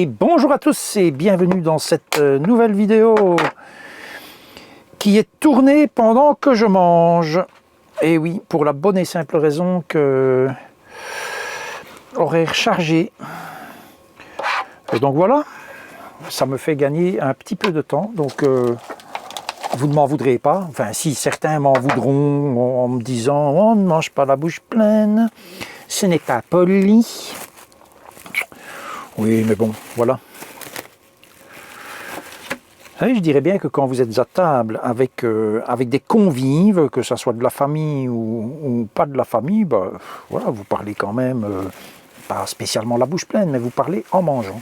Et bonjour à tous et bienvenue dans cette nouvelle vidéo qui est tournée pendant que je mange. Et oui, pour la bonne et simple raison que horaire chargé. Et donc voilà, ça me fait gagner un petit peu de temps. Donc vous ne m'en voudrez pas. Enfin, si certains m'en voudront en me disant on ne mange pas la bouche pleine, ce n'est pas poli. Oui, mais bon, voilà. Et je dirais bien que quand vous êtes à table avec des convives, que ce soit de la famille ou pas de la famille, bah, voilà, vous parlez quand même, pas spécialement la bouche pleine, mais vous parlez en mangeant.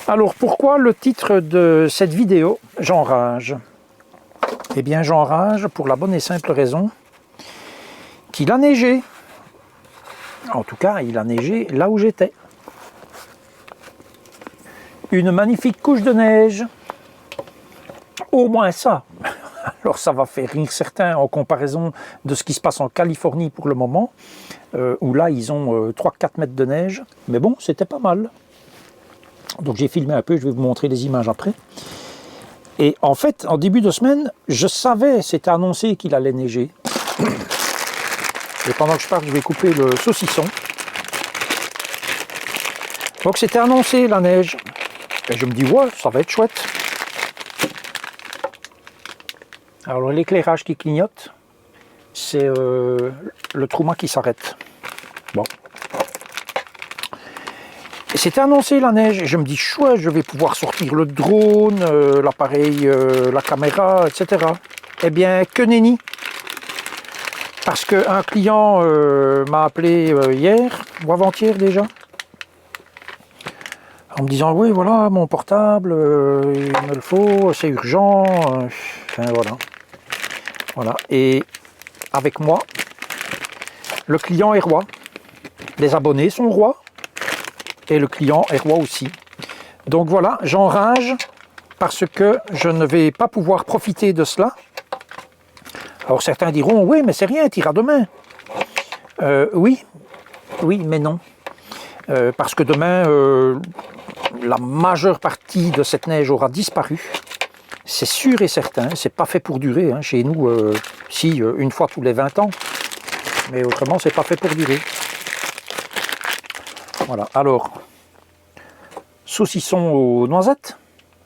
Alors pourquoi le titre de cette vidéo, j'enrage? Eh bien j'enrage pour la bonne et simple raison qu'il a neigé. En tout cas, il a neigé là où j'étais. Une magnifique couche de neige. Au moins ça. Alors ça va faire rire certains en comparaison de ce qui se passe en Californie pour le moment, où là ils ont 3-4 mètres de neige. Mais bon, c'était pas mal. Donc j'ai filmé un peu, je vais vous montrer les images après. Et en fait, en début de semaine, je savais, c'était annoncé qu'il allait neiger. Et pendant que je parle, je vais couper le saucisson. Donc c'était annoncé la neige. Et je me dis, ouais, ça va être chouette. Alors l'éclairage qui clignote, c'est le trou-mât qui s'arrête. Bon. C'était annoncé la neige, et je me dis chouette, je vais pouvoir sortir le drone, l'appareil, la caméra, etc. Eh bien, que nenni. Parce qu'un client m'a appelé hier, ou avant-hier déjà, en me disant oui voilà, mon portable, il me le faut, c'est urgent, enfin voilà. Voilà, et avec moi, le client est roi, les abonnés sont rois, et le client est roi aussi. Donc voilà, j'enrage parce que je ne vais pas pouvoir profiter de cela. Alors certains diront, oui mais c'est rien, t'iras demain. Oui, mais non. Parce que demain, la majeure partie de cette neige aura disparu. C'est sûr et certain, c'est pas fait pour durer. Hein. Chez nous, si, une fois tous les 20 ans. Mais autrement, c'est pas fait pour durer. Voilà, alors, saucisson aux noisettes,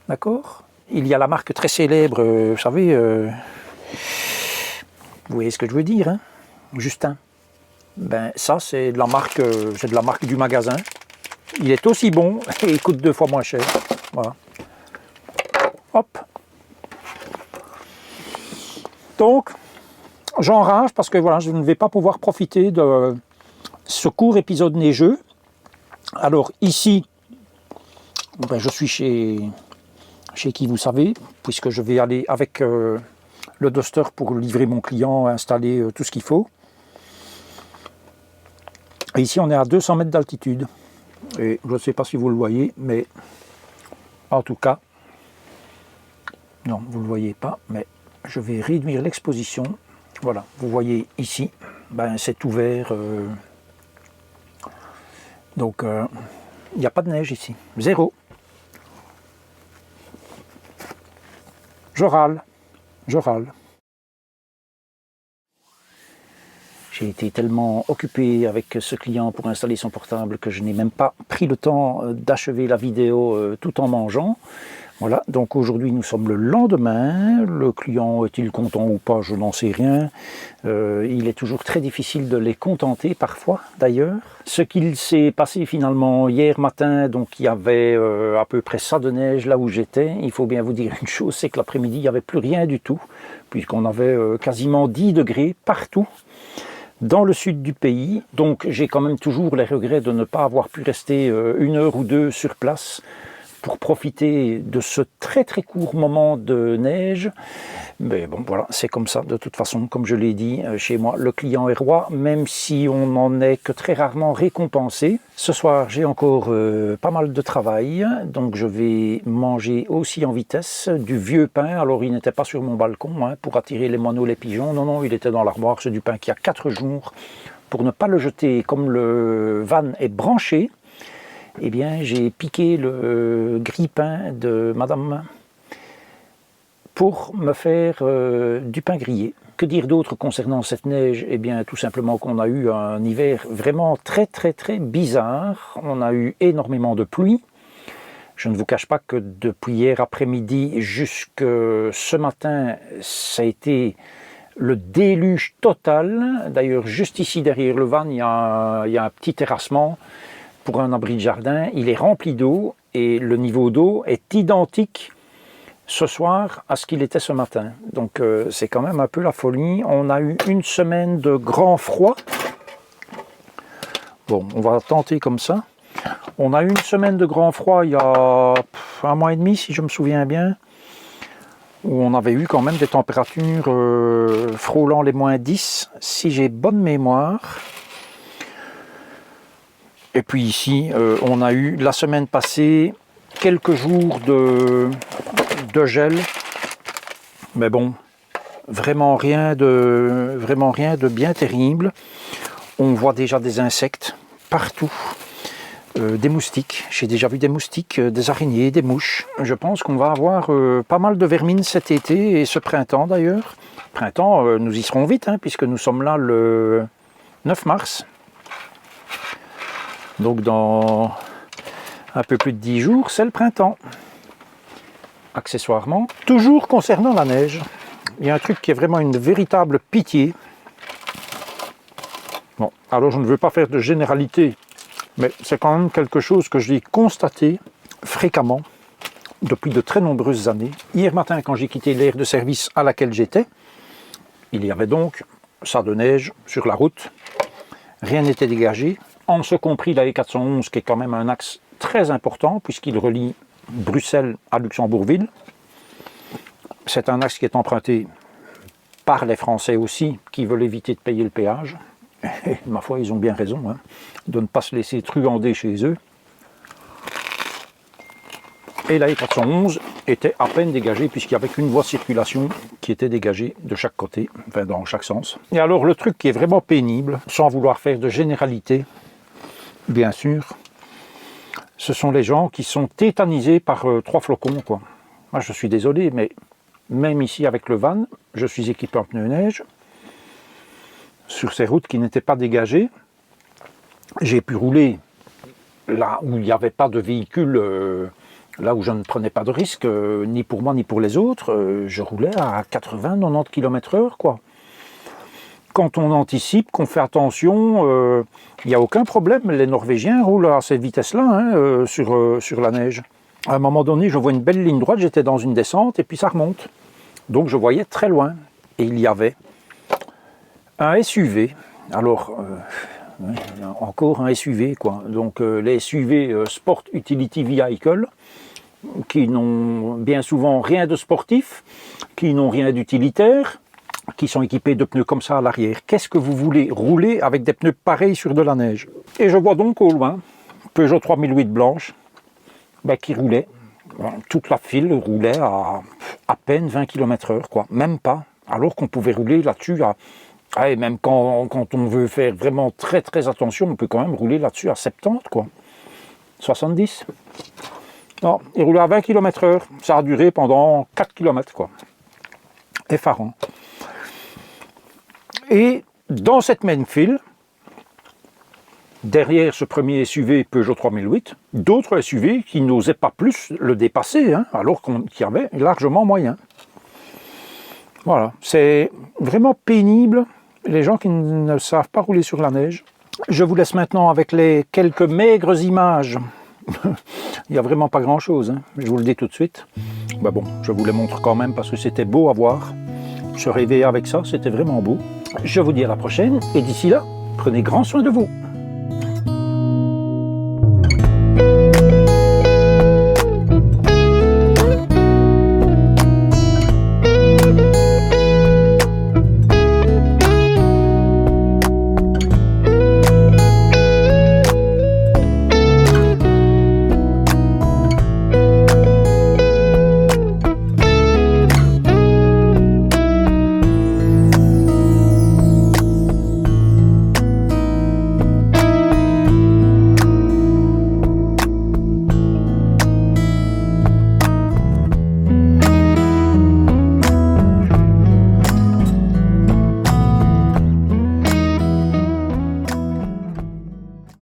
d'accord? Il y a la marque très célèbre, vous savez, vous voyez ce que je veux dire, hein? Justin. Ben, ça, c'est de la marque du magasin. Il est aussi bon et il coûte 2 fois moins cher. Voilà. Hop. Donc, j'enrage parce que voilà, je ne vais pas pouvoir profiter de ce court épisode neigeux. Alors ici, ben, je suis chez qui vous savez, puisque je vais aller avec le Duster pour livrer mon client, installer tout ce qu'il faut. Et ici, on est à 200 mètres d'altitude. Et je ne sais pas si vous le voyez, mais en tout cas, non, vous ne le voyez pas, mais je vais réduire l'exposition. Voilà, vous voyez ici, ben, c'est ouvert. Donc, il n'y a pas de neige ici. Zéro. Je râle. Je râle. J'ai été tellement occupé avec ce client pour installer son portable que je n'ai même pas pris le temps d'achever la vidéo tout en mangeant. Voilà, donc aujourd'hui nous sommes le lendemain. Le client est-il content ou pas, je n'en sais rien. Il est toujours très difficile de les contenter parfois d'ailleurs. Ce qu'il s'est passé finalement hier matin, donc il y avait à peu près ça de neige là où j'étais. Il faut bien vous dire une chose, c'est que l'après-midi il n'y avait plus rien du tout, puisqu'on avait quasiment 10 degrés partout dans le sud du pays. Donc j'ai quand même toujours les regrets de ne pas avoir pu rester 1 heure ou 2 sur place pour profiter de ce très très court moment de neige. Mais bon voilà, c'est comme ça de toute façon, comme je l'ai dit, chez moi le client est roi, même si on n'en est que très rarement récompensé. Ce soir j'ai encore pas mal de travail, donc je vais manger aussi en vitesse du vieux pain. Alors il n'était pas sur mon balcon hein, pour attirer les moineaux, les pigeons, non, il était dans l'armoire, c'est du pain qui a 4 jours, pour ne pas le jeter. Comme le van est branché, eh bien j'ai piqué le grille-pain de madame pour me faire du pain grillé. Que dire d'autre concernant cette neige? Eh bien tout simplement qu'on a eu un hiver vraiment très bizarre. On a eu énormément de pluie. Je ne vous cache pas que depuis hier après-midi jusque ce matin, ça a été le déluge total. D'ailleurs, juste ici derrière le van, il y a un petit terrassement pour un abri de jardin. Il est rempli d'eau et le niveau d'eau est identique ce soir à ce qu'il était ce matin. Donc c'est quand même un peu la folie. On a eu une semaine de grand froid. Bon, on va tenter comme ça. On a eu une semaine de grand froid il y a 1 mois et demi, si je me souviens bien, où on avait eu quand même des températures frôlant les -10, si j'ai bonne mémoire. Et puis ici, on a eu la semaine passée quelques jours de gel, mais bon, vraiment rien de bien terrible. On voit déjà des insectes partout. Des moustiques, j'ai déjà vu des moustiques, des araignées, des mouches. Je pense qu'on va avoir pas mal de vermine cet été et ce printemps d'ailleurs. Printemps, nous y serons vite, hein, puisque nous sommes là le 9 mars. Donc dans un peu plus de 10 jours, c'est le printemps. Accessoirement, toujours concernant la neige, il y a un truc qui est vraiment une véritable pitié. Bon, alors je ne veux pas faire de généralité, mais c'est quand même quelque chose que j'ai constaté fréquemment depuis de très nombreuses années. Hier matin, quand j'ai quitté l'aire de service à laquelle j'étais, il y avait donc ça de neige sur la route. Rien n'était dégagé, en ce compris la E411 qui est quand même un axe très important puisqu'il relie Bruxelles à Luxembourgville. C'est un axe qui est emprunté par les Français aussi qui veulent éviter de payer le péage. Et, ma foi, ils ont bien raison, hein, de ne pas se laisser truander chez eux. Et la E411 était à peine dégagée puisqu'il n'y avait qu'une voie de circulation qui était dégagée de chaque côté, enfin dans chaque sens. Et alors le truc qui est vraiment pénible, sans vouloir faire de généralité, bien sûr, ce sont les gens qui sont tétanisés par 3 flocons, quoi. Moi je suis désolé, mais même ici avec le van, je suis équipé en pneus neige. Sur ces routes qui n'étaient pas dégagées, j'ai pu rouler là où il n'y avait pas de véhicule, là où je ne prenais pas de risque, ni pour moi ni pour les autres. Je roulais à 80-90 km/h, quoi. Quand on anticipe, qu'on fait attention, il n'y a aucun problème. Les Norvégiens roulent à cette vitesse-là, hein, sur la neige. À un moment donné, je vois une belle ligne droite, j'étais dans une descente et puis ça remonte. Donc je voyais très loin. Et il y avait un SUV, alors encore un SUV, quoi. Donc les SUV Sport Utility Vehicle, qui n'ont bien souvent rien de sportif, qui n'ont rien d'utilitaire, qui sont équipés de pneus comme ça à l'arrière. Qu'est-ce que vous voulez rouler avec des pneus pareils sur de la neige? Et je vois donc au loin Peugeot 3008 blanche qui roulait, toute la file roulait à peine 20 km/h, quoi, même pas, alors qu'on pouvait rouler là-dessus et même quand on veut faire vraiment très attention, on peut quand même rouler là-dessus à 70, quoi. 70. Non, il roulait à 20 km/h. Ça a duré pendant 4 km, quoi. Effarant. Et dans cette même file, derrière ce premier SUV Peugeot 3008, d'autres SUV qui n'osaient pas plus le dépasser, hein, alors qu'il y avait largement moyen. Voilà, c'est vraiment pénible. Les gens qui ne savent pas rouler sur la neige. Je vous laisse maintenant avec les quelques maigres images. Il n'y a vraiment pas grand chose, hein. Je vous le dis tout de suite. Bon, je vous les montre quand même parce que c'était beau à voir. Se réveiller avec ça, c'était vraiment beau. Je vous dis à la prochaine et d'ici là, prenez grand soin de vous.